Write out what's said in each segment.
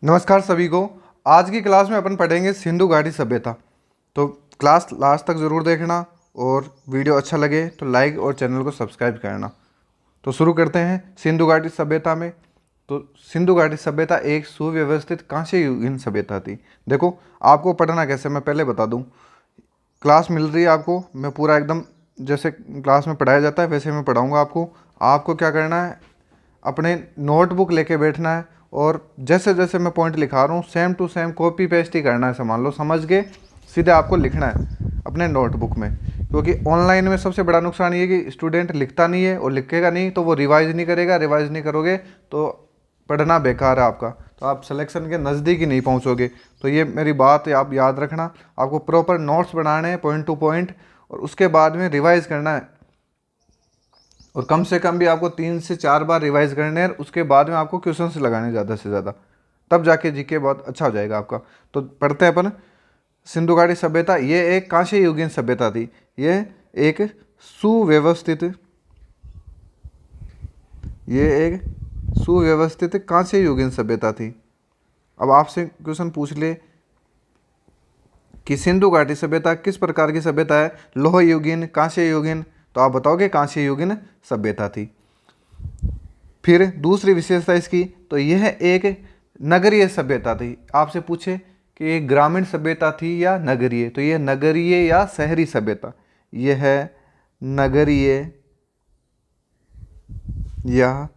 नमस्कार सभी को। आज की क्लास में अपन पढ़ेंगे सिंधु घाटी सभ्यता। तो क्लास लास्ट तक ज़रूर देखना और वीडियो अच्छा लगे तो लाइक और चैनल को सब्सक्राइब करना। तो शुरू करते हैं सिंधु घाटी सभ्यता में। तो सिंधु घाटी सभ्यता एक सुव्यवस्थित कांस्य युगीन सभ्यता थी। देखो, आपको पढ़ना कैसे मैं पहले बता दूं। क्लास मिल रही है आपको, मैं पूरा एकदम जैसे क्लास में पढ़ाया जाता है वैसे मैं पढ़ाऊँगा आपको। आपको क्या करना है, अपने नोटबुक लेके बैठना है और जैसे जैसे मैं पॉइंट लिखा रहा हूँ same to same copy paste ही करना है। समझ लो, समझ के सीधे आपको लिखना है अपने नोटबुक में। क्योंकि ऑनलाइन में सबसे बड़ा नुकसान ये है कि स्टूडेंट लिखता नहीं है और लिखेगा नहीं तो वो रिवाइज नहीं करेगा। रिवाइज नहीं करोगे तो पढ़ना बेकार है आपका, तो आप सिलेक्शन के नज़दीक ही नहीं पहुँचोगे। तो ये मेरी बात है, आप याद रखना। आपको प्रॉपर नोट्स बनाने हैं पॉइंट टू पॉइंट और उसके बाद में रिवाइज करना है। और कम से कम भी आपको 3 से 4 बार रिवाइज करने हैं। उसके बाद में आपको क्वेश्चंस लगाने ज़्यादा से ज़्यादा, तब जाके जीके बहुत अच्छा हो जाएगा आपका। तो पढ़ते हैं अपन सिंधु घाटी सभ्यता। ये एक कांस्य युगीन सभ्यता थी। ये एक सुव्यवस्थित ये एक सुव्यवस्थित कांस्य युगीन सभ्यता थी। अब आपसे क्वेश्चन पूछ ले कि सिंधु घाटी सभ्यता किस प्रकार की सभ्यता है, लोह युगीन, कांस्य युगीन, तो आप बताओगे कांस्य युगीन सभ्यता थी। फिर दूसरी विशेषता इसकी, तो यह एक नगरीय सभ्यता थी। आपसे पूछे कि ये ग्रामीण सभ्यता थी या नगरीय, तो यह नगरीय या शहरी सभ्यता। यह है नगरीय या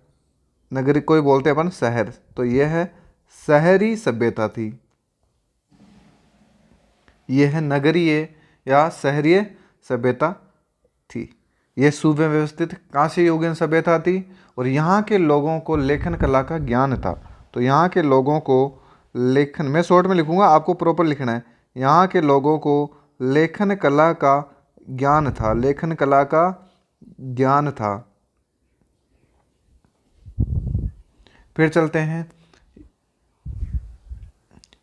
नगरी, कोई बोलते हैं अपन शहर, तो यह है शहरी सभ्यता थी। यह है नगरीय या शहरीय सभ्यता थी। यह सुव्यवस्थित कांस्य युगीन सभ्यता थी और यहाँ के लोगों को लेखन कला का ज्ञान था। तो यहाँ के लोगों को लेखन, मैं शॉर्ट में लिखूंगा, आपको प्रॉपर लिखना है। यहाँ के लोगों को लेखन कला का ज्ञान था। लेखन कला का ज्ञान था। फिर चलते हैं,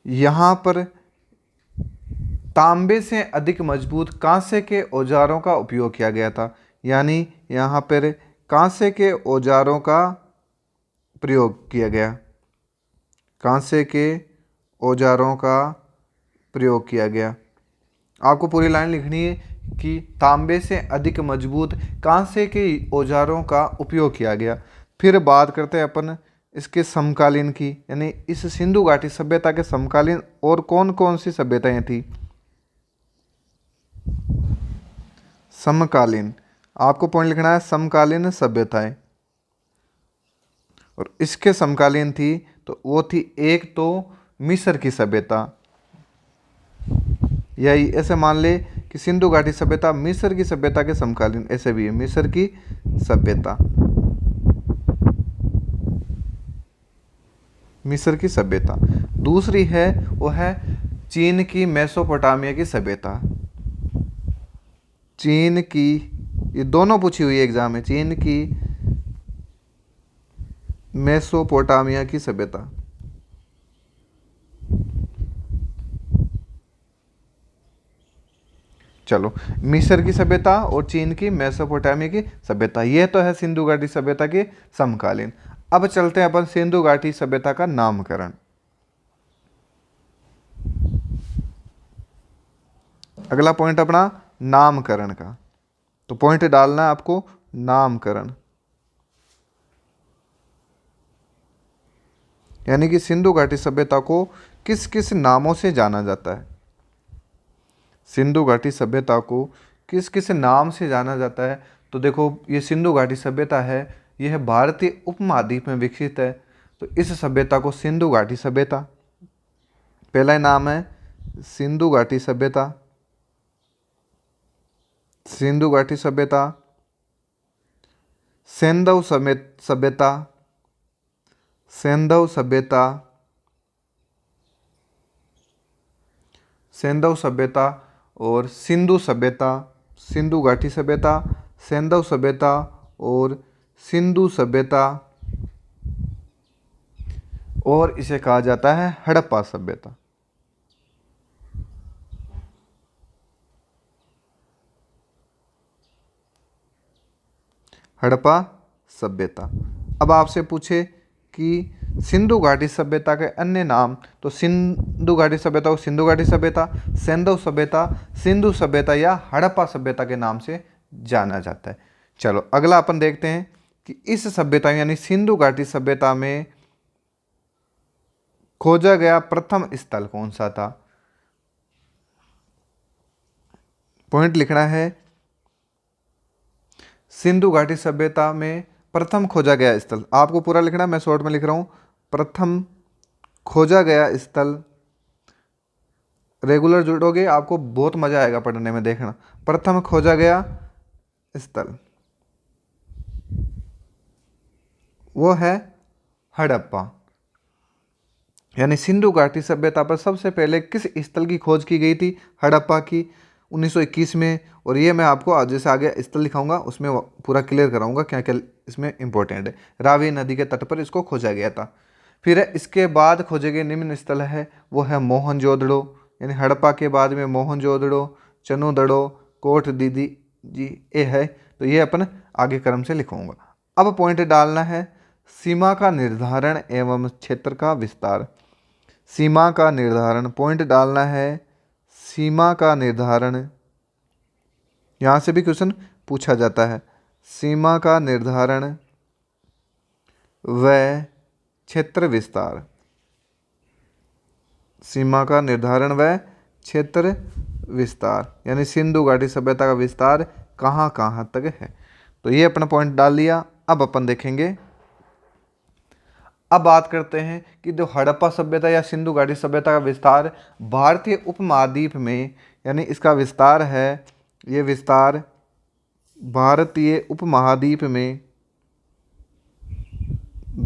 यहाँ पर तांबे से अधिक मजबूत कांसे के औजारों का उपयोग किया गया था। यानी यहाँ पर कांसे के औजारों का प्रयोग किया गया। कांसे के औजारों का प्रयोग किया गया। आपको पूरी लाइन लिखनी है कि तांबे से अधिक मजबूत कांसे के औजारों का उपयोग किया गया। फिर बात करते हैं अपन इसके समकालीन की, यानी इस सिंधु घाटी सभ्यता के समकालीन और कौन कौन सी सभ्यताएं थी। समकालीन, आपको पॉइंट लिखना है समकालीन सभ्यताएं। और इसके समकालीन थी तो वो थी, एक तो मिस्र की सभ्यता, या ऐसे मान ले कि सिंधु घाटी सभ्यता मिस्र की सभ्यता के समकालीन, ऐसे भी है मिस्र की सभ्यता। मिस्र की सभ्यता। दूसरी है वो है चीन की मेसोपोटामिया की सभ्यता। चीन की, ये दोनों पूछी हुई है एग्जाम में, चीन की मेसोपोटामिया की सभ्यता। चलो, मिस्र की सभ्यता और चीन की मेसोपोटामिया की सभ्यता, ये तो है सिंधु घाटी सभ्यता के समकालीन। अब चलते हैं अपन सिंधु घाटी सभ्यता का नामकरण। अगला पॉइंट अपना नामकरण का, तो पॉइंट डालना है आपको नामकरण। यानी कि सिंधु घाटी सभ्यता को किस किस नामों से जाना जाता है। सिंधु घाटी सभ्यता को किस किस नाम से जाना जाता है। तो देखो, ये सिंधु घाटी सभ्यता है, यह भारतीय उपमहाद्वीप में विकसित है। तो इस सभ्यता को सिंधु घाटी सभ्यता, पहला नाम है सिंधु घाटी सभ्यता। सिंधु घाटी सभ्यता, सैंधव सभ्यता, सैंधव सभ्यता, सैंधव सभ्यता और सिंधु सभ्यता। सिंधु घाटी सभ्यता, सैंधव सभ्यता और सिंधु सभ्यता, और इसे कहा जाता है हड़प्पा सभ्यता। हड़प्पा सभ्यता। अब आपसे पूछे कि सिंधु घाटी सभ्यता के अन्य नाम, तो सिंधु घाटी सभ्यता को सिंधु घाटी सभ्यता, सैंधव सभ्यता, सिंधु सभ्यता या हड़प्पा सभ्यता के नाम से जाना जाता है। चलो अगला अपन देखते हैं कि इस सभ्यता यानी सिंधु घाटी सभ्यता में खोजा गया प्रथम स्थल कौन सा था। पॉइंट लिखना है, सिंधु घाटी सभ्यता में प्रथम खोजा गया स्थल, आपको पूरा लिखना, मैं शॉर्ट में लिख रहा हूं। प्रथम खोजा गया स्थल, रेगुलर जुड़ोगे आपको बहुत मजा आएगा पढ़ने में, देखना। प्रथम खोजा गया स्थल वो है हड़प्पा। यानी सिंधु घाटी सभ्यता पर सबसे पहले किस स्थल की खोज की गई थी? हड़प्पा की, 1921 में। और ये मैं आपको आज जैसे आगे स्थल लिखाऊंगा उसमें पूरा क्लियर कराऊंगा क्या क्या इसमें इंपॉर्टेंट है। रावी नदी के तट पर इसको खोजा गया था। फिर इसके बाद खोजे गए निम्न स्थल है, वो है मोहनजोदड़ो। यानी हड़प्पा के बाद में मोहनजोदड़ो, चनुदड़ो, कोट दीदी जी ये है। तो ये अपन आगे क्रम से लिखूंगा। अब पॉइंट डालना है, सीमा का निर्धारण एवं क्षेत्र का विस्तार। सीमा का निर्धारण, पॉइंट डालना है, सीमा का निर्धारण, यहां से भी क्वेश्चन पूछा जाता है। सीमा का निर्धारण व क्षेत्र विस्तार, सीमा का निर्धारण व क्षेत्र विस्तार, यानी सिंधु घाटी सभ्यता का विस्तार कहाँ कहाँ तक है। तो ये अपना पॉइंट डाल लिया। अब अपन देखेंगे, अब बात करते हैं कि जो हड़प्पा सभ्यता या सिंधु घाटी सभ्यता का विस्तार भारतीय उपमहाद्वीप में, यानी इसका विस्तार है, ये विस्तार भारतीय उपमहाद्वीप में,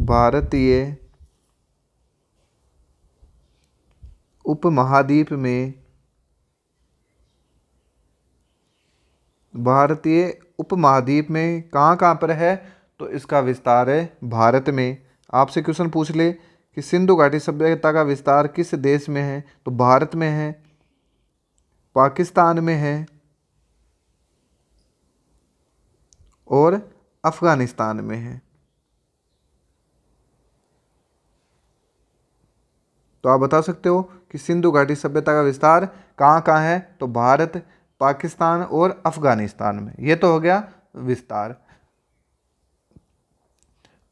भारतीय उपमहाद्वीप में, भारतीय उपमहाद्वीप में कहाँ कहाँ पर है? तो इसका विस्तार है भारत में। आपसे क्वेश्चन पूछ ले कि सिंधु घाटी सभ्यता का विस्तार किस देश में है? तो भारत में है, पाकिस्तान में है और अफगानिस्तान में है। तो आप बता सकते हो कि सिंधु घाटी सभ्यता का विस्तार कहाँ कहाँ है? तो भारत, पाकिस्तान और अफगानिस्तान में। ये तो हो गया विस्तार।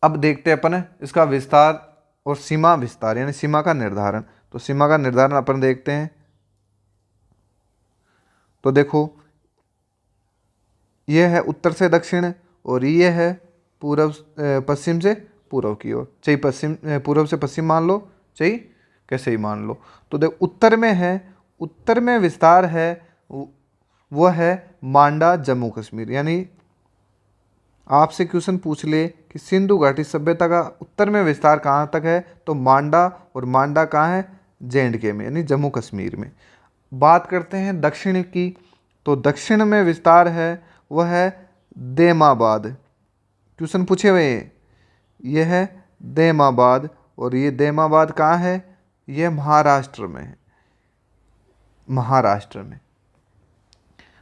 अब देखते हैं अपन इसका विस्तार और सीमा विस्तार, यानी सीमा का निर्धारण। तो सीमा का निर्धारण अपन देखते हैं। तो देखो, यह है उत्तर से दक्षिण और ये है पूर्व पश्चिम से पूर्व की ओर। चाहिए पश्चिम पूर्व से पश्चिम मान लो, चाहिए कैसे ही मान लो। तो देख उत्तर में है, उत्तर में विस्तार है वो है मांडा जम्मू कश्मीर। यानी आपसे क्वेश्चन पूछ ले कि सिंधु घाटी सभ्यता का उत्तर में विस्तार कहाँ तक है? तो मांडा, और मांडा कहाँ है? JNK में, यानी जम्मू कश्मीर में। बात करते हैं दक्षिण की, तो दक्षिण में विस्तार है वह है देमाबाद। क्वेश्चन पूछे हुए ये है देमाबाद, और ये देमाबाद कहाँ है? ये महाराष्ट्र में है, महाराष्ट्र में।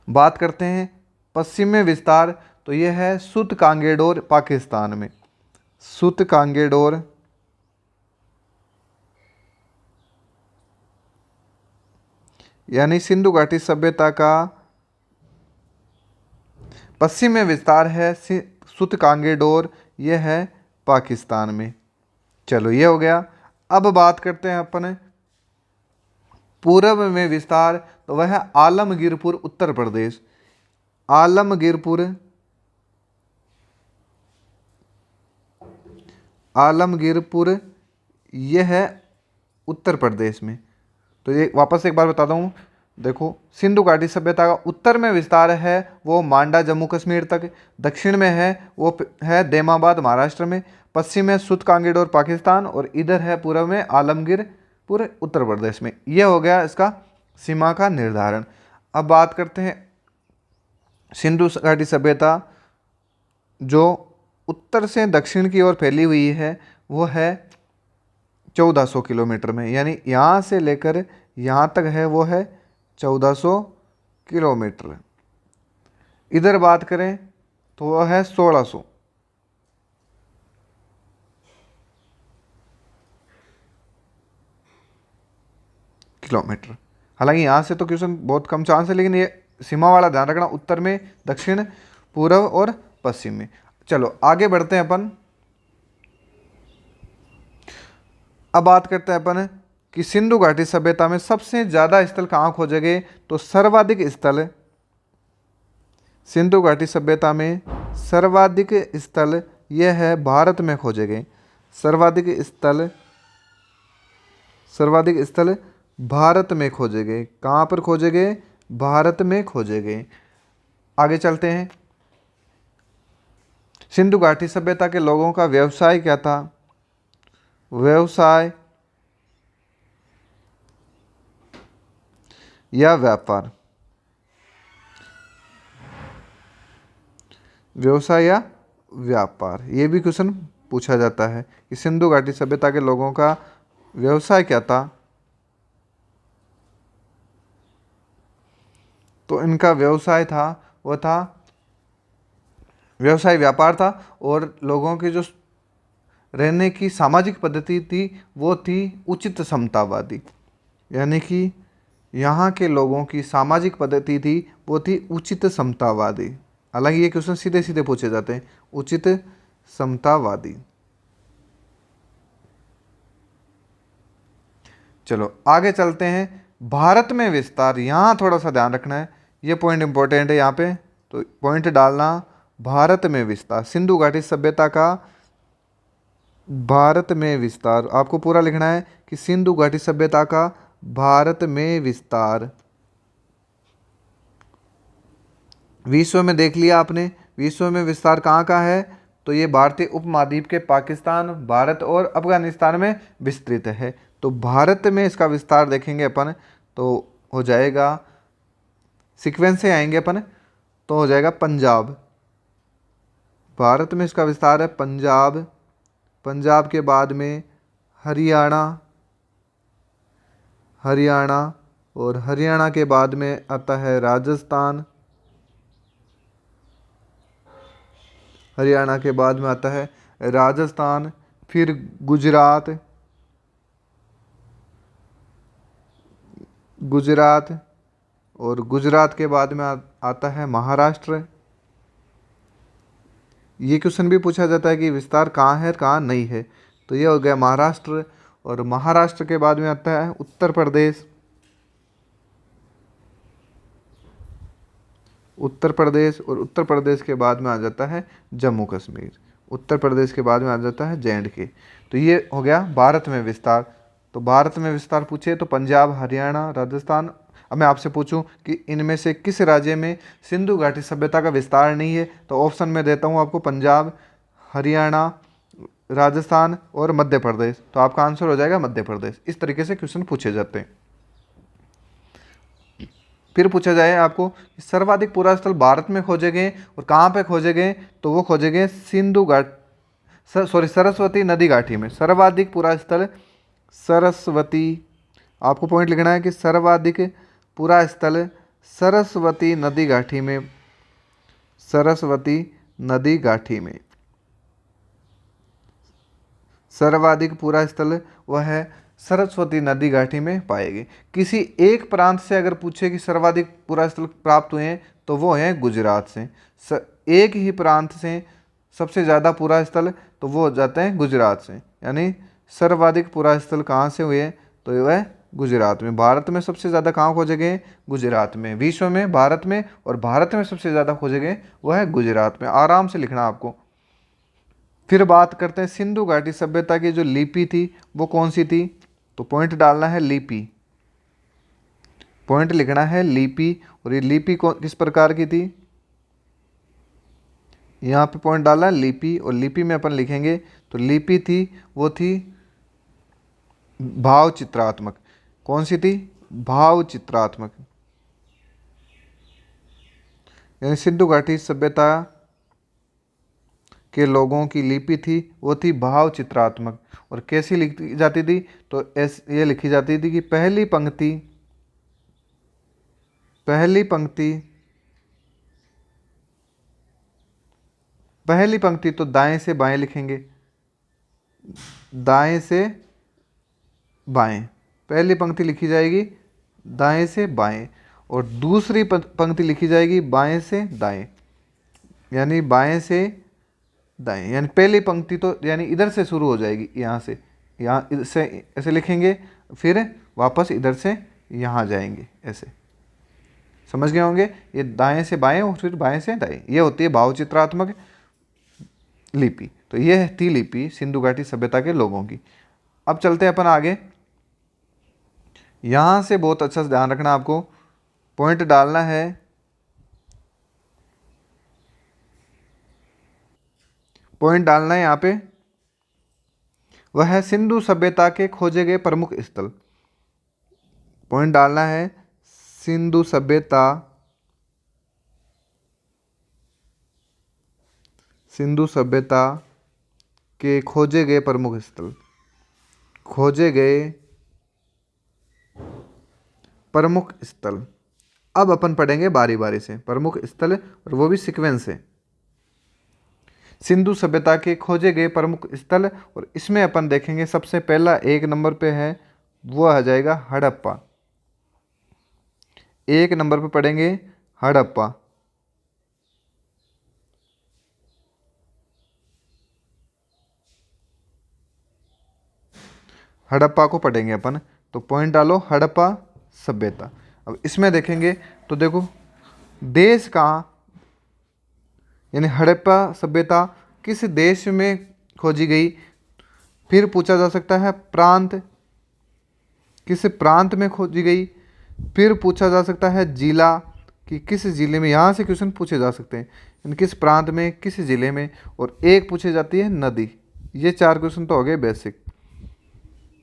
बात करते हैं पश्चिम में विस्तार, तो ये है सुत कांगेडोर पाकिस्तान में। सुत कांगेडोर यानी सिंधु घाटी सभ्यता का पश्चिम में विस्तार है सुत कांगेडोर, ये है पाकिस्तान में। चलो ये हो गया। अब बात करते हैं अपन पूर्व में विस्तार, तो वह है आलमगीरपुर उत्तर प्रदेश। आलमगीरपुर, आलमगीरपुर यह है उत्तर प्रदेश में। तो ये वापस एक बार बताता हूँ, देखो सिंधु घाटी सभ्यता का उत्तर में विस्तार है वो मांडा जम्मू कश्मीर तक, दक्षिण में है वो है देमाबाद महाराष्ट्र में, पश्चिम में सुत कांगेडोर पाकिस्तान, और इधर है पूर्व में आलमगीरपुर उत्तर प्रदेश में। ये हो गया इसका सीमा का निर्धारण। अब बात करते हैं सिंधु घाटी सभ्यता जो उत्तर से दक्षिण की ओर फैली हुई है वो है 1400 किलोमीटर में, यानी यहाँ से लेकर यहाँ तक है वो है 1400 किलोमीटर। इधर बात करें तो वह है 1600। किलोमीटर। हालांकि यहाँ से तो क्वेश्चन बहुत कम चांस है, लेकिन ये सीमा वाला ध्यान रखना, उत्तर में, दक्षिण, पूर्व और पश्चिम में। चलो आगे बढ़ते हैं अपन। अब बात करते हैं अपन कि सिंधु घाटी सभ्यता में सबसे ज़्यादा स्थल कहाँ खोजे गए। तो सर्वाधिक स्थल सिंधु घाटी सभ्यता में सर्वाधिक स्थल यह है भारत में खोजे गए। सर्वाधिक स्थल भारत में खोजे गए। कहाँ पर खोजे गए? भारत में खोजे गए। आगे चलते हैं। सिंधु घाटी सभ्यता के लोगों का व्यवसाय क्या था? व्यवसाय या व्यापार। व्यवसाय या व्यापार, ये भी क्वेश्चन पूछा जाता है कि सिंधु घाटी सभ्यता के लोगों का व्यवसाय क्या था। तो इनका व्यवसाय था, वो था व्यवसाय व्यापार था। और लोगों की जो रहने की सामाजिक पद्धति थी वो थी उचित समतावादी। यानी कि यहाँ के लोगों की सामाजिक पद्धति थी वो थी उचित समतावादी। हालांकि ये क्वेश्चन सीधे सीधे पूछे जाते हैं, उचित समतावादी। चलो आगे चलते हैं। भारत में विस्तार, यहाँ थोड़ा सा ध्यान रखना है, ये पॉइंट इंपॉर्टेंट है यहाँ पे, तो पॉइंट डालना। भारत में विस्तार, सिंधु घाटी सभ्यता का भारत में विस्तार, आपको पूरा लिखना है कि सिंधु घाटी सभ्यता का भारत में विस्तार। विश्व में देख लिया आपने, विश्व में विस्तार कहाँ का है? तो ये भारतीय उपमहाद्वीप के पाकिस्तान, भारत और अफगानिस्तान में विस्तृत है। तो भारत में इसका विस्तार देखेंगे अपन तो हो जाएगा, सीक्वेंस से आएंगे अपन तो हो जाएगा पंजाब। भारत में इसका विस्तार है पंजाब, पंजाब के बाद में हरियाणा, और हरियाणा के बाद में आता है राजस्थान, हरियाणा के बाद में आता है राजस्थान, फिर गुजरात, और गुजरात के बाद में आता है महाराष्ट्र। ये क्वेश्चन भी पूछा जाता है कि विस्तार कहाँ है कहाँ नहीं है, तो ये हो गया महाराष्ट्र। और महाराष्ट्र के बाद में आता है उत्तर प्रदेश, और उत्तर प्रदेश के बाद में आ जाता है जम्मू कश्मीर, उत्तर प्रदेश के बाद में आ जाता है J&K। तो ये हो गया भारत में विस्तार। तो भारत में विस्तार पूछे तो पंजाब, हरियाणा, राजस्थान। अब मैं आपसे पूछूं कि इनमें से किस राज्य में सिंधु घाटी सभ्यता का विस्तार नहीं है, तो ऑप्शन में देता हूं आपको पंजाब, हरियाणा, राजस्थान और मध्य प्रदेश। तो आपका आंसर हो जाएगा मध्य प्रदेश। इस तरीके से क्वेश्चन पूछे जाते हैं। फिर पूछा जाए आपको कि सर्वाधिक पुरा स्थल भारत में खोजे गए और कहाँ पे खोजे गए, तो वो खोजे गए सरस्वती नदी घाटी में। सर्वाधिक पुरा स्थल सरस्वती, आपको पॉइंट लिखना है कि सर्वाधिक पुरा स्थल सरस्वती नदी घाटी में, सरस्वती नदी घाटी में। सर्वाधिक पुरा स्थल वह है सरस्वती नदी घाटी में पाएगी। किसी एक प्रांत से अगर पूछे कि सर्वाधिक पुरा स्थल प्राप्त हुए हैं तो वो हैं गुजरात से। एक ही प्रांत से सबसे ज़्यादा पुरा स्थल तो वो हो जाते हैं गुजरात से। यानी सर्वाधिक पुरा स्थल कहाँ से हुए, तो वह गुजरात में। भारत में सबसे ज़्यादा कहाँ खोजे गए? गुजरात में। विश्व में भारत में, और भारत में सबसे ज़्यादा खोजे गए वह है गुजरात में। आराम से लिखना आपको। फिर बात करते हैं सिंधु घाटी सभ्यता की जो लिपि थी वो कौन सी थी, तो पॉइंट डालना है लिपि, पॉइंट लिखना है लिपि। और ये लिपि किस प्रकार की थी, यहाँ पे पॉइंट डालना है लिपि। और लिपि में अपन लिखेंगे तो लिपि थी वो थी भाव चित्रात्मक। कौन सी थी? भाव चित्रात्मक। यानी सिंधु घाटी सभ्यता के लोगों की लिपि थी वो थी भाव चित्रात्मक। और कैसी लिखी जाती थी, तो ये लिखी जाती थी कि पहली पंक्ति तो दाएं से बाएं लिखेंगे, दाएं से बाएं, पहली पंक्ति लिखी जाएगी दाएं से बाएं और दूसरी पंक्ति लिखी जाएगी बाएं से दाएं, यानी बाएं से दाएं। यानी पहली पंक्ति तो यानी इधर से शुरू हो जाएगी, यहाँ से, यहाँ से ऐसे लिखेंगे, फिर वापस इधर से यहाँ जाएंगे, ऐसे। समझ गए होंगे, ये दाएं से बाएं और फिर बाएं से दाएं, ये होती है भावचित्रात्मक लिपि। तो ये थी लिपि सिंधु घाटी सभ्यता के लोगों की। अब चलते हैं अपन आगे। यहाँ से बहुत अच्छा से ध्यान रखना, आपको पॉइंट डालना है। पॉइंट डालना है यहाँ पे, वह है सिंधु सभ्यता के खोजे गए प्रमुख स्थल। पॉइंट डालना है सिंधु सभ्यता, सिंधु सभ्यता के खोजे गए प्रमुख स्थल, खोजे गए प्रमुख स्थल। अब अपन पढ़ेंगे बारी बारी से प्रमुख स्थल, और वो भी सीक्वेंस से। सिंधु सभ्यता के खोजे गए प्रमुख स्थल, और इसमें अपन देखेंगे सबसे पहला 1 नंबर पे है, वो आ जाएगा हड़प्पा। 1 नंबर पे पढ़ेंगे हड़प्पा। हड़प्पा को पढ़ेंगे अपन, तो पॉइंट डालो हड़प्पा सभ्यता। अब इसमें देखेंगे तो देखो देश कहाँ, यानी हड़प्पा सभ्यता किस देश में खोजी गई। फिर पूछा जा सकता है प्रांत, किस प्रांत में खोजी गई। फिर पूछा जा सकता है जिला, कि किस जिले में, यहाँ से क्वेश्चन पूछे जा सकते हैं, यानी किस प्रांत में, किस जिले में। और एक पूछी जाती है नदी। ये 4 क्वेश्चन तो हो गए बेसिक।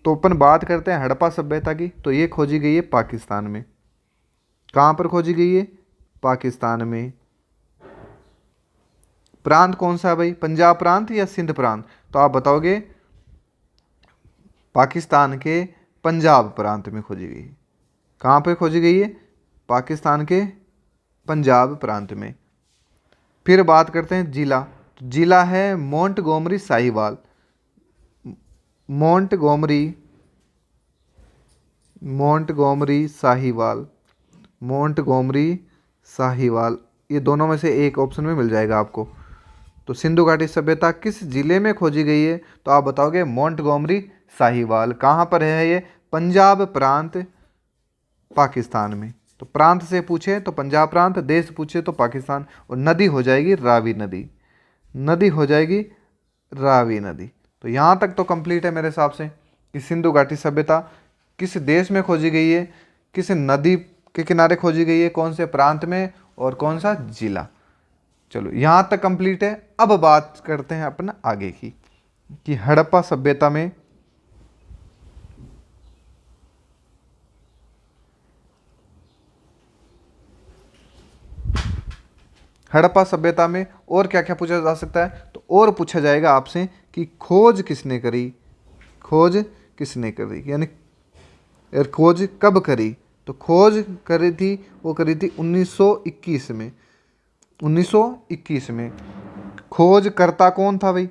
तो अपन बात करते हैं हड़प्पा सभ्यता की, तो ये खोजी गई है पाकिस्तान में। कहाँ पर खोजी गई है? पाकिस्तान में। प्रांत कौन सा है भाई, पंजाब प्रांत या सिंध प्रांत? तो आप बताओगे पाकिस्तान के पंजाब प्रांत में खोजी गई है। कहाँ पे खोजी गई है? पाकिस्तान के पंजाब प्रांत में। फिर बात करते हैं जिला, तो जिला है Montgomery Sahiwal. Montgomery, Montgomery Sahiwal, Montgomery Sahiwal, ये दोनों में से एक ऑप्शन में मिल जाएगा आपको। तो सिंधु घाटी सभ्यता किस जिले में खोजी गई है? तो आप बताओगे मोंटगोमरी साहिवाल। कहाँ पर है ये? पंजाब प्रांत, पाकिस्तान में। तो प्रांत से पूछे तो पंजाब प्रांत, देश पूछे तो पाकिस्तान। और नदी हो जाएगी रावी नदी, नदी हो जाएगी रावी नदी। तो यहाँ तक तो कंप्लीट है मेरे हिसाब से कि सिंधु घाटी सभ्यता किस देश में खोजी गई है, किस नदी के किनारे खोजी गई है, कौन से प्रांत में और कौन सा जिला। चलो यहाँ तक कंप्लीट है। अब बात करते हैं अपना आगे की, कि हड़प्पा सभ्यता में हड़प्पा सभ्यता में और क्या क्या पूछा जा सकता है। तो और पूछा जाएगा आपसे कि खोज किसने करी, खोज किसने करी, यानी खोज कब करी। तो खोज करी थी, वो करी थी 1921 में। 1921 में। खोजकर्ता कौन था भाई?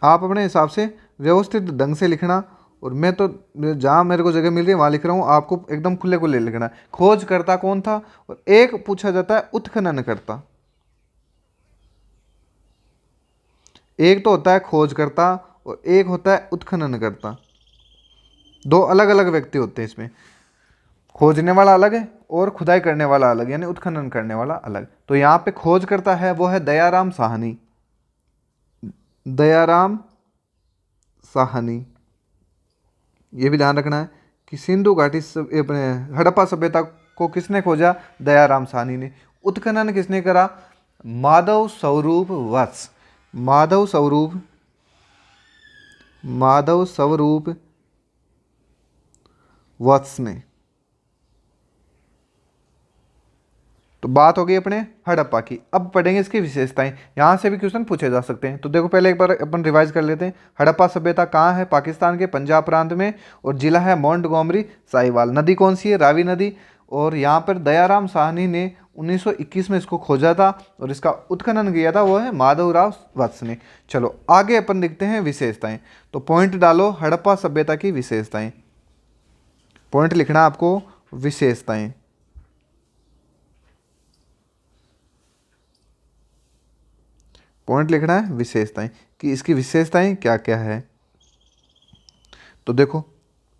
आप अपने हिसाब से व्यवस्थित ढंग से लिखना, और मैं तो जहाँ मेरे को जगह मिल रही है वहाँ लिख रहा हूँ, आपको एकदम खुले खुले लिखना है। खोजकर्ता कौन था? और एक पूछा जाता है उत्खननकर्ता। एक तो होता है खोजकर्ता और एक होता है उत्खननकर्ता। 2 अलग अलग व्यक्ति होते हैं इसमें। खोजने वाला अलग है और खुदाई करने वाला अलग, यानी उत्खनन करने वाला अलग। तो यहाँ पे खोजकर्ता है वो है दयाराम साहनी। दयाराम साहनी, ये भी ध्यान रखना है कि सिंधु घाटी अपने हड़प्पा सभ्यता को किसने खोजा? दयाराम साहनी ने। उत्खनन किसने करा? माधव स्वरूप वत्स। माधव स्वरूप, माधव स्वरूप वत्स ने। तो बात हो गई अपने हड़प्पा की। अब पढ़ेंगे इसकी विशेषताएं। यहाँ से भी क्वेश्चन पूछे जा सकते हैं। तो देखो पहले एक बार अपन रिवाइज कर लेते हैं। हड़प्पा सभ्यता कहाँ है? पाकिस्तान के पंजाब प्रांत में, और जिला है मोंटगोमरी साहिवाल। नदी कौन सी है? रावी नदी। और यहाँ पर दयाराम साहनी ने 1921 में इसको खोजा था, और इसका उत्खनन किया था वो है माधवराव वत्स ने। चलो आगे अपन देखते हैं विशेषताएं। तो पॉइंट डालो हड़प्पा सभ्यता की विशेषताएं। पॉइंट लिखना आपको विशेषताएं। पॉइंट लिखना है विशेषताएं कि इसकी विशेषताएं क्या क्या है। तो देखो,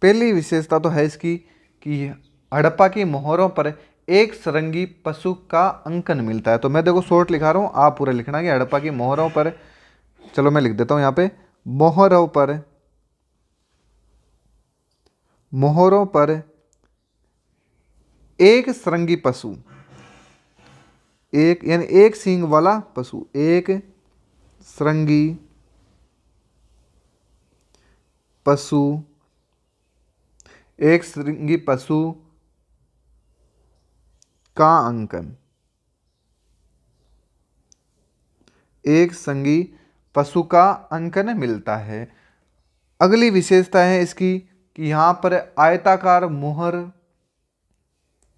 पहली विशेषता तो है इसकी कि हड़प्पा की मोहरों पर एक सरंगी पशु का अंकन मिलता है। तो मैं देखो शॉर्ट लिखा रहा हूँ, आप पूरा लिखना कि हड़प्पा की मोहरों पर, चलो मैं लिख देता हूँ यहाँ पे, मोहरों पर, मोहरों पर एक सरंगी पशु, एक यानी एक सींग वाला पशु, एक सरंगी पशु, एक सरंगी पशु का अंकन, एक संगी पशु का अंकन मिलता है। अगली विशेषता है इसकी कि यहाँ पर आयताकार मोहर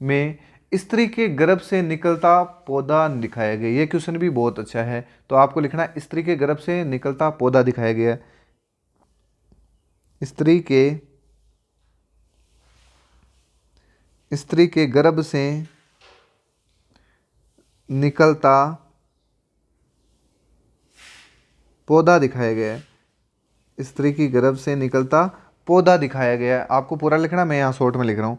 में स्त्री के गर्भ से निकलता पौधा दिखाया गया। ये क्वेश्चन भी बहुत अच्छा है, तो आपको लिखना है स्त्री के गर्भ से निकलता पौधा दिखाया गया है। स्त्री के गर्भ से निकलता पौधा दिखाया गया है। स्त्री की गर्भ से निकलता पौधा दिखाया गया है। आपको पूरा लिखना, मैं यहाँ शॉर्ट में लिख रहा हूँ।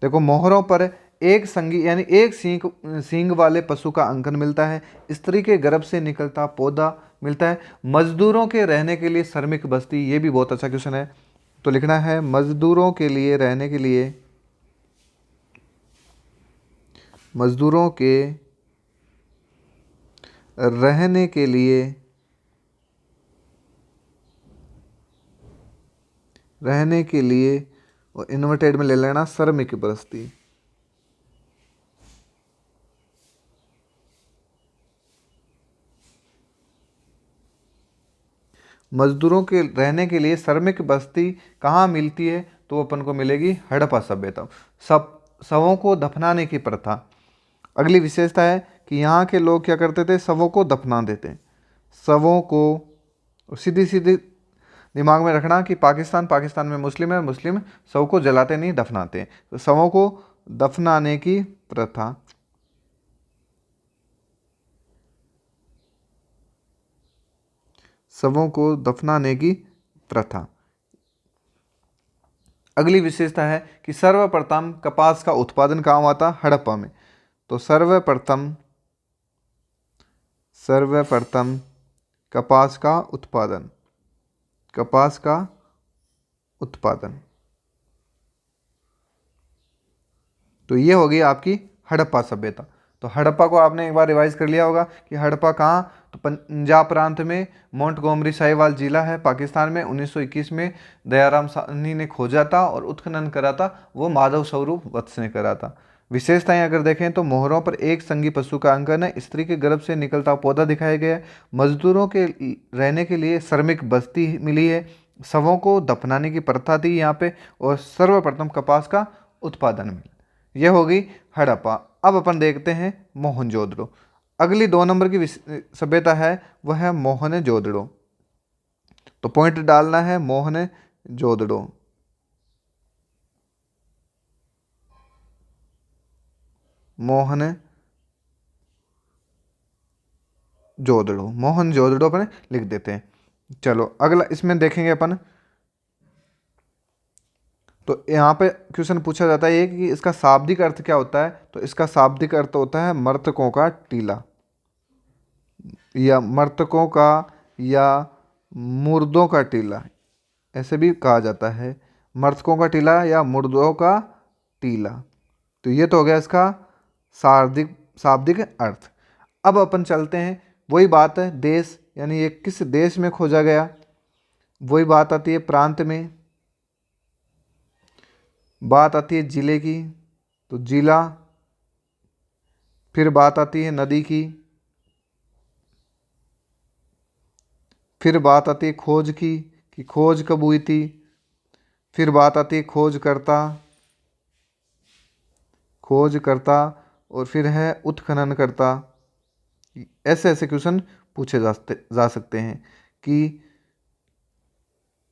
देखो, मोहरों पर एक संगी यानी एक सींग वाले पशु का अंकन मिलता है। स्त्री के गर्भ से निकलता पौधा मिलता है। मजदूरों के रहने के लिए श्रमिक बस्ती, ये भी बहुत अच्छा क्वेश्चन है। तो लिखना है मजदूरों के लिए रहने के लिए, मजदूरों के रहने के लिए, रहने के लिए, और इन्वर्टेड में ले लेना श्रमिक बस्ती। मजदूरों के रहने के लिए श्रमिक बस्ती कहाँ मिलती है? तो अपन को मिलेगी हड़प्पा सभ्यता। शवों को दफनाने की प्रथा। अगली विशेषता है कि यहाँ के लोग क्या करते थे? शवों को दफना देते। शवों को सीधी सीधी दिमाग में रखना कि पाकिस्तान में मुस्लिम है, मुस्लिम शव को जलाते नहीं, दफनाते। तो शवों को दफनाने की प्रथा। शवों को दफनाने की प्रथा। अगली विशेषता है कि सर्वप्रथम कपास का उत्पादन कहाँ हुआ था? हड़प्पा में। तो सर्वप्रथम कपास का उत्पादन, कपास का उत्पादन। तो ये होगी आपकी हड़प्पा सभ्यता। तो हड़प्पा को आपने एक बार रिवाइज कर लिया होगा कि हड़प्पा कहाँ? तो पंजाब प्रांत में मोंटगोमरी साहिवाल जिला है, पाकिस्तान में। 1921 में दयाराम साहनी ने खोजा था और उत्खनन करा था, वो माधव स्वरूप वत्स ने करा था। विशेषताएं अगर देखें तो मोहरों पर एक संगी पशु का अंकन है। स्त्री के गर्भ से निकलता पौधा दिखाया गया है। मजदूरों के रहने के लिए श्रमिक बस्ती मिली है। शवों को दफनाने की प्रथा थी यहाँ पे, और सर्वप्रथम कपास का उत्पादन मिला। यह होगी हड़प्पा। अब अपन देखते हैं मोहनजोदड़ो। अगली 2 नंबर की सभ्यता है वह है मोहनजोदड़ो। तो पॉइंट डालना है मोहनजोदड़ो। मोहनजोदड़ो अपन लिख देते हैं। चलो अगला इसमें देखेंगे अपन। तो यहाँ पे क्वेश्चन पूछा जाता है ये कि इसका शाब्दिक अर्थ क्या होता है? तो इसका शाब्दिक अर्थ होता है मृतकों का टीला, या मृतकों का, या मुर्दों का टीला, ऐसे भी कहा जाता है। मृतकों का टीला या मुर्दों का टीला। तो ये तो हो गया इसका शाब्दिक अर्थ। अब अपन चलते हैं, वही बात है देश, यानी ये किस देश में खोजा गया, वही बात आती है प्रांत में, बात आती है जिले की, तो जिला, फिर बात आती है नदी की, फिर बात आती है खोज की कि खोज कब हुई थी, फिर बात आती है खोजकर्ता, और फिर है उत्खननकर्ता। ऐसे ऐसे क्वेश्चन पूछे जा सकते हैं कि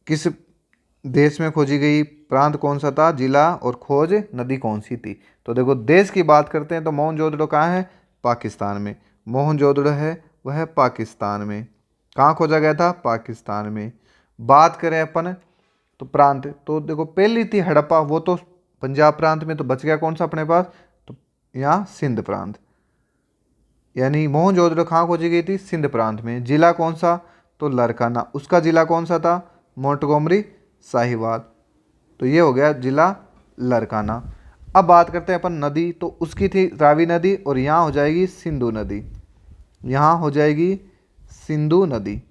किस देश में खोजी गई प्रांत कौन सा था, जिला, और खोज नदी कौन सी थी। तो देखो देश की बात करते हैं तो मोहनजोदड़ो कहाँ है, पाकिस्तान में। मोहनजोदड़ो है वह है पाकिस्तान में। कहाँ खोजा गया था, पाकिस्तान में। बात करें अपन तो प्रांत, तो देखो पहली थी हड़प्पा, वो तो पंजाब प्रांत में, तो बच गया कौन सा अपने पास, तो यहाँ सिंध प्रांत। यानी मोहनजोदड़ो कहाँ खोजी गई थी, सिंध प्रांत में। जिला कौन सा, तो लरकाना। उसका जिला कौन सा था, मोंटगोमरी साहिवाल। तो ये हो गया जिला लरकाना। अब बात करते हैं अपन नदी, तो उसकी थी रावी नदी, और यहाँ हो जाएगी सिंधु नदी। यहाँ हो जाएगी सिंधु नदी।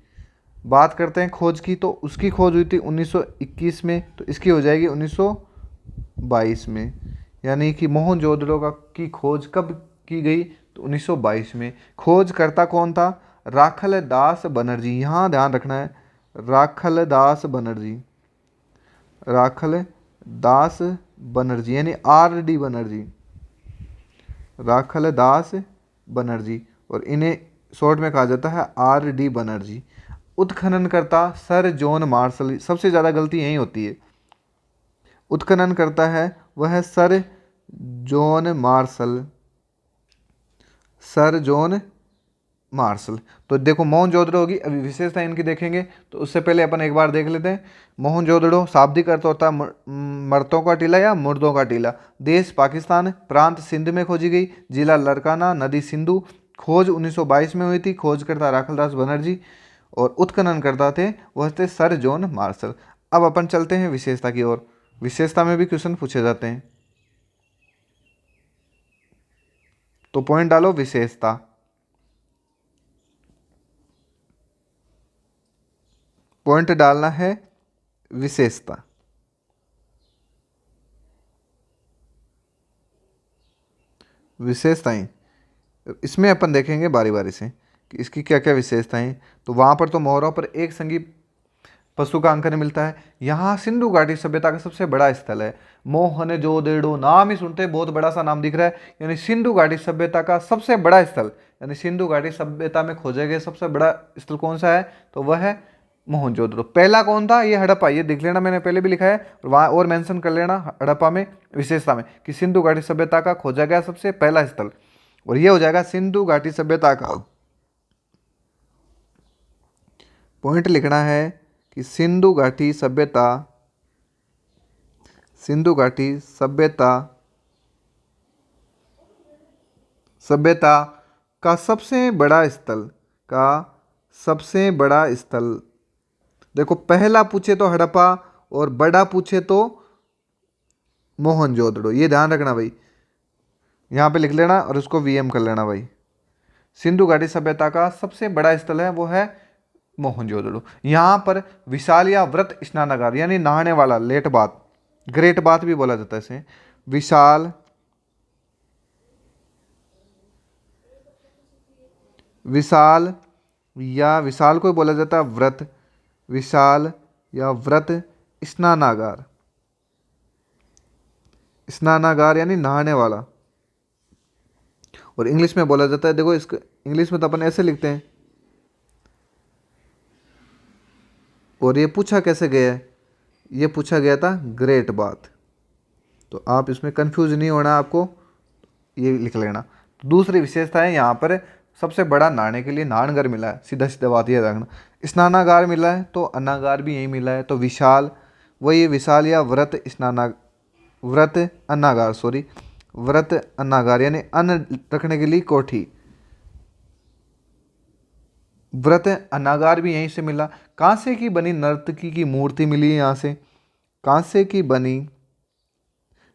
बात करते हैं खोज की, तो उसकी खोज हुई थी 1921 में, तो इसकी हो जाएगी 1922 में। यानी कि मोहनजोदड़ो का की खोज कब की गई, तो 1922 में। खोजकर्ता कौन था, राखल दास बनर्जी। यहाँ ध्यान रखना है, राखल दास बनर्जी। राखल दास बनर्जी यानी RD बनर्जी, राखल दास बनर्जी, और इन्हें शॉर्ट में कहा जाता है RD बनर्जी। उत्खनन करता सर जॉन मार्शल। सबसे ज़्यादा गलती यही होती है, उत्खनन करता है वह sir John Marshall. Sir John Marshall. तो देखो मोहनजोदड़ो होगी, अभी विशेषता इनकी देखेंगे तो उससे पहले अपन एक बार देख लेते हैं। मोहनजोदड़ो शाब्दिक अर्थ होता है मर्दों का टीला या मुर्दों का टीला। देश पाकिस्तान, प्रांत सिंध में खोजी गई, जिला लरकाना, नदी सिंधु। खोज 1922 में हुई थी, खोजकर्ता राखलदास बनर्जी, और उत्खनन करता थे वह थे सर जॉन मार्शल। अब अपन चलते हैं विशेषता की ओर। विशेषता में भी क्वेश्चन पूछे जाते हैं, तो पॉइंट डालो विशेषता। पॉइंट डालना है विशेषता। विशेषताएं इसमें अपन देखेंगे बारी बारी से कि इसकी क्या क्या विशेषताएं। तो वहाँ पर तो मोहरों पर एक संगी पशु का अंकन मिलता है। यहाँ सिंधु घाटी सभ्यता का सबसे बड़ा स्थल है मोहनजोदड़ो। नाम ही सुनते बहुत बड़ा सा नाम दिख रहा है, यानी सिंधु घाटी सभ्यता का सबसे बड़ा स्थल, यानी सिंधु घाटी सभ्यता में खोजे गए सबसे बड़ा स्थल कौन सा है, तो वह है मोहनजोदड़ो। पहला कौन था, ये हड़प्पा। ये देख लेना, मैंने पहले भी लिखा है, और वहाँ और मेंशन कर लेना हड़प्पा में विशेषता में कि सिंधु घाटी सभ्यता का खोजा गया सबसे पहला स्थल, और ये हो जाएगा सिंधु घाटी सभ्यता का। पॉइंट लिखना है कि सिंधु घाटी सभ्यता, सिंधु घाटी सभ्यता, सभ्यता का सबसे बड़ा स्थल, का सबसे बड़ा स्थल। देखो पहला पूछे तो हड़प्पा, और बड़ा पूछे तो मोहनजोदड़ो। ये ध्यान रखना भाई, यहाँ पे लिख लेना और उसको VM कर लेना भाई। सिंधु घाटी सभ्यता का सबसे बड़ा स्थल है वो है मोहनजोदड़ो। यहाँ पर विशाल या व्रत स्नानागार यानी नहाने वाला लेट बाथ, ग्रेट बाथ भी बोला जाता है इसे। विशाल, विशाल या विशाल को बोला जाता है व्रत, विशाल या व्रत स्नानागार। स्नानागार यानी नहाने वाला, और इंग्लिश में बोला जाता है, देखो इसको इंग्लिश में तो अपन ऐसे लिखते हैं, और ये पूछा कैसे गया है, ये पूछा गया था ग्रेट बाथ। तो आप इसमें कंफ्यूज नहीं होना, आपको ये लिख लेना। दूसरी विशेषता है यहाँ पर सबसे बड़ा नहाने के लिए नहानघर मिला है, सीधा सीधा बात ये रखना। स्नानागार मिला है तो अन्नागार भी यहीं मिला है, तो विशाल, वही विशाल या व्रत स्नाना, व्रत अन्नागार, सॉरी व्रत अन्नागार यानी अन्न रखने के लिए कोठी। व्रत अन्नागार भी यहीं से मिला। कांसे की बनी नर्तकी की मूर्ति मिली है यहाँ से, कांसे की बनी,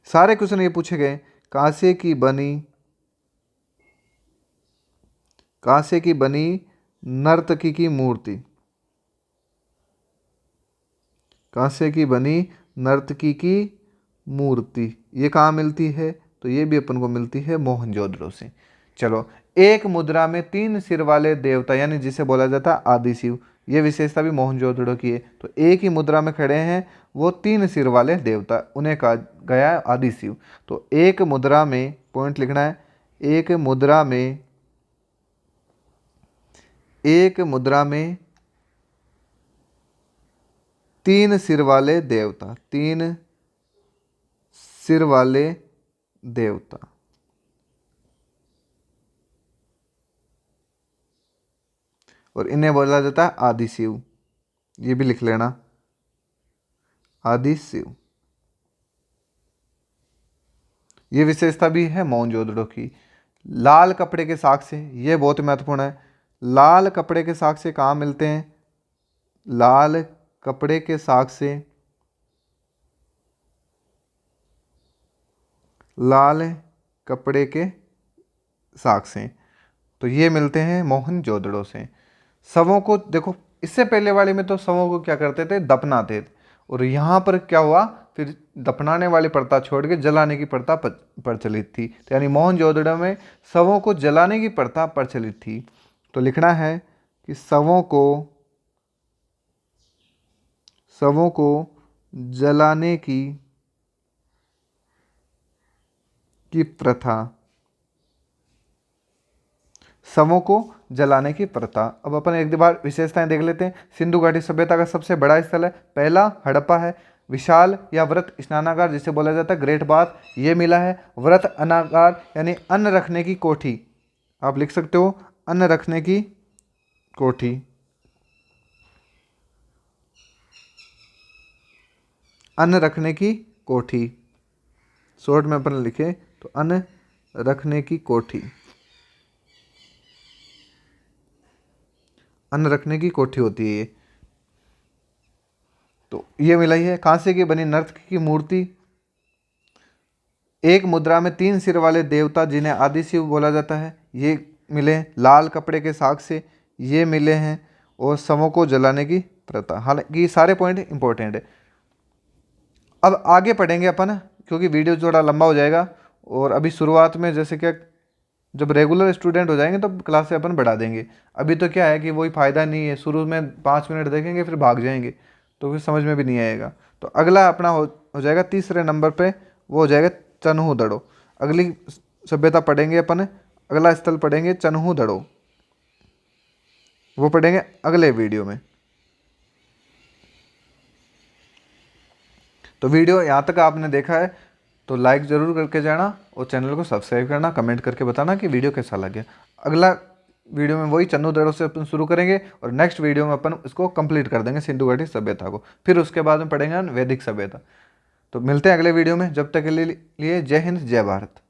सारे क्वेश्चन ये पूछे गए। कांसे की बनी, कांसे की बनी नर्तकी की मूर्ति, कांसे की बनी नर्तकी की मूर्ति, ये कहाँ मिलती है, तो ये भी अपन को मिलती है मोहनजोदड़ो से। चलो, एक मुद्रा में 3 सिर वाले देवता यानी जिसे बोला जाता है आदि शिव, ये विशेषता भी मोहनजोदड़ो की है। तो एक ही मुद्रा में खड़े हैं वो 3 सिर वाले देवता, उन्हें कहा गया है आदि शिव। तो एक मुद्रा में, पॉइंट लिखना है, एक मुद्रा में, एक मुद्रा में तीन सिर वाले देवता, तीन सिर वाले देवता। और इन्हें बोला जाता है आदि शिव, ये भी लिख लेना, आदि शिव। ये विशेषता भी है मोहनजोदड़ो की। लाल कपड़े के साक्ष्य, ये बहुत महत्वपूर्ण है। लाल कपड़े के साक्ष्य कहाँ मिलते हैं? लाल कपड़े के साक्ष्य, लाल कपड़े के साक्ष्य तो ये मिलते हैं मोहनजोदड़ो से। शवों को देखो, इससे पहले वाले में तो शवों को क्या करते थे? दफनाते थे। और यहाँ पर क्या हुआ? फिर दफनाने वाली प्रथा छोड़ के जलाने की प्रथा प्रचलित थी। तो यानी मोहनजोदड़ो में शवों को जलाने की प्रथा प्रचलित थी। तो लिखना है कि शवों को जलाने की प्रथा, शवों को जलाने की प्रथा। अब अपन एक बार विशेषताएं देख लेते हैं। सिंधु घाटी सभ्यता का सबसे बड़ा स्थल है, पहला हड़प्पा है। विशाल या व्रत स्नानागार जिसे बोला जाता है ग्रेट बाथ, ये मिला है। व्रत अनागार यानी अन्न रखने की कोठी, आप लिख सकते हो अन्न रखने की कोठी। अन्न रखने की कोठी, शॉर्ट में अपन लिखे तो अन्न रखने की कोठी, अन्न रखने की कोठी होती है ये। तो ये मिला ही है। कांसे की बनी नर्तकी की मूर्ति, एक मुद्रा में तीन सिर वाले देवता जिन्हें आदि शिव बोला जाता है, ये मिले। लाल कपड़े के साक्ष्य ये मिले हैं। और शवों को जलाने की प्रथा। हालांकि ये सारे पॉइंट इंपॉर्टेंट है। अब आगे पढ़ेंगे अपन, क्योंकि वीडियो थोड़ा लंबा हो जाएगा। और अभी शुरुआत में जैसे क्या, जब रेगुलर स्टूडेंट हो जाएंगे तो क्लास से अपन बढ़ा देंगे। अभी तो क्या है कि वही फ़ायदा नहीं है, शुरू में 5 मिनट देखेंगे फिर भाग जाएंगे तो फिर समझ में भी नहीं आएगा। तो अगला अपना हो जाएगा तीसरे नंबर पे, वो हो जाएगा चन्हू दड़ो। अगली सभ्यता पढ़ेंगे अपन, अगला स्थल पढ़ेंगे चन्हू दड़ो, वो पढ़ेंगे अगले वीडियो में। तो वीडियो यहाँ तक आपने देखा है तो लाइक ज़रूर करके जाना और चैनल को सब्सक्राइब करना, कमेंट करके बताना कि वीडियो कैसा लगे। अगला वीडियो में वही चन्हू दड़ो से अपन शुरू करेंगे और नेक्स्ट वीडियो में अपन इसको कंप्लीट कर देंगे सिंधु घाटी सभ्यता को। फिर उसके बाद में पढ़ेंगे वैदिक सभ्यता। तो मिलते हैं अगले वीडियो में, जब तक के लिए जय हिंद जय भारत।